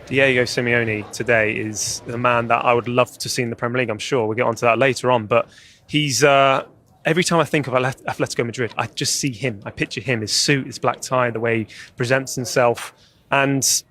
Diego Simeone today is a man that I would love to see in the Premier League. I'm sure we'll get onto that later on, but he's every time I think of Atletico Madrid, I just see him. I picture him, his suit, his black tie, the way he presents himself, and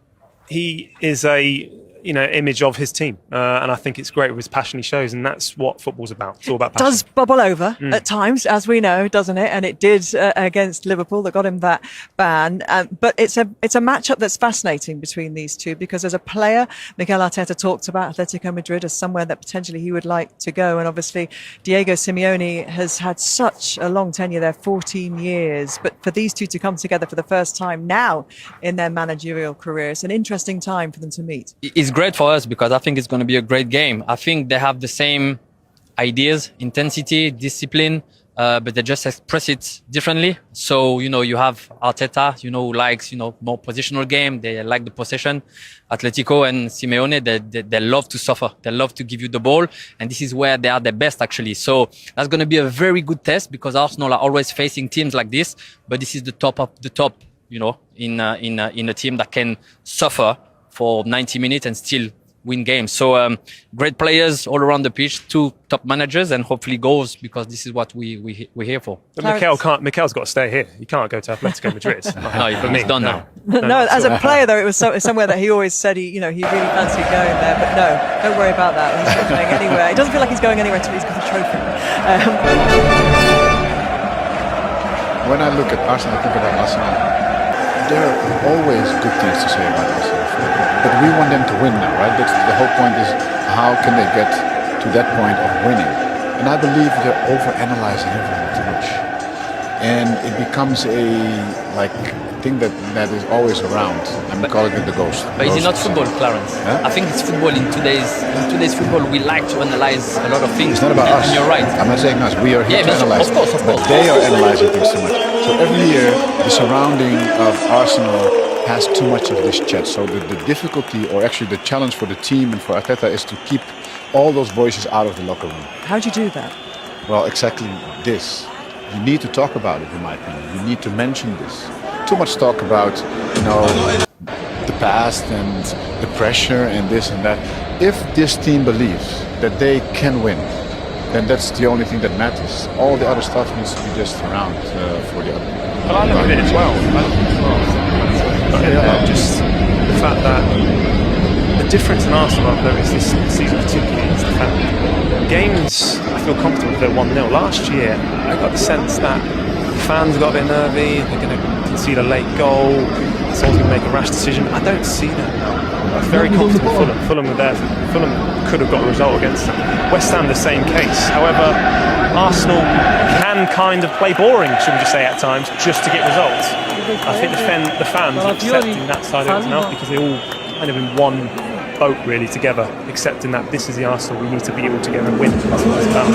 he is a image of his team, and I think it's great with his passion he shows, and that's what football's about. It's all about passion. It does bubble over at times, as we know, doesn't it? And it did against Liverpool that got him that ban. But it's a matchup that's fascinating between these two, because as a player, Mikel Arteta talked about Atletico Madrid as somewhere that potentially he would like to go, and obviously Diego Simeone has had such a long tenure there, 14 years. But for these two to come together for the first time now in their managerial career, it's an interesting time for them to meet. It's great for us because I think it's going to be a great game. I think they have the same ideas, intensity, discipline, but they just express it differently. So, you have Arteta, who likes, more positional game. They like the possession. Atletico and Simeone, they love to suffer. They love to give you the ball. And this is where they are the best, actually. So that's going to be a very good test, because Arsenal are always facing teams like this. But this is the top of the top, in a team that can suffer for 90 minutes and still win games. So great players all around the pitch, two top managers, and hopefully goals, because this is what we're here for. But Mikel's got to stay here. He can't go to Atletico Madrid. No, he's done now. No, as a player though, it was somewhere that he always said he really fancied going there. But no, don't worry about that. He's not going anywhere. It doesn't feel like he's going anywhere until he's got a trophy. When I look at Arsenal, I think about Arsenal. There are always good things to say about Arsenal, but we want them to win now, right? That's the whole point, is how can they get to that point of winning? And I believe they're overanalyzing everything too much, and it becomes a thing that is always around. I'm calling it the ghost. But is it not football, Clarence? Huh? I think it's football. In today's football, we like to analyze a lot of things. It's not about us. And you're right. I'm not saying us. We are here to analyze. Of course. But they are analyzing things too much. So every year, the surrounding of Arsenal has too much of this chat. So the difficulty, or actually the challenge for the team and for Arteta, is to keep all those voices out of the locker room. How do you do that? Well, exactly this. You need to talk about it, in my opinion. You need to mention this. Too much talk about, the past and the pressure and this and that. If this team believes that they can win, then that's the only thing that matters. All the other stuff needs to be just around for the other people. But I look at it as well. Just the fact that the difference in Arsenal I've noticed this season particularly is the fact that games I feel confident they're 1-0. Last year I got the sense that fans got a bit nervy, they're going to concede a late goal, someone's going to make a rash decision. I don't see that now. I'm very confident Fulham were there. Fulham could have got a result against them. West Ham the same case. However, Arsenal can kind of play boring, should we just say, at times, just to get results. I think the fans are accepting that side of it now, because they're all kind of in one boat really together, accepting that this is the Arsenal we need to be all together and win. That's what it's about.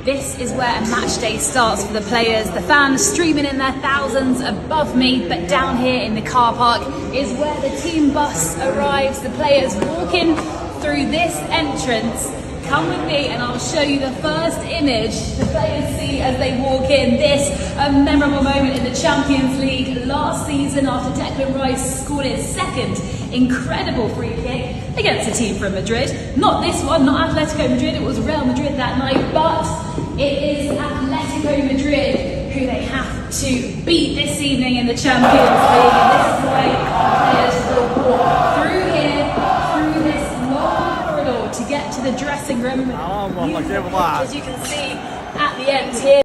This is where a match day starts for the players. The fans streaming in their thousands above me, but down here in the car park is where the team bus arrives. The players walking through this entrance. Come with me and I'll show you the first image the players see as they walk in. This, a memorable moment in the Champions League last season after Declan Rice scored his second incredible free kick against a team from Madrid. Not this one, not Atletico Madrid, it was Real Madrid that night, but it is Atletico Madrid who they have to beat this evening in the Champions League. And this is the way players will walk through here, through this long corridor to get to the dressing room. As you can see at the end here.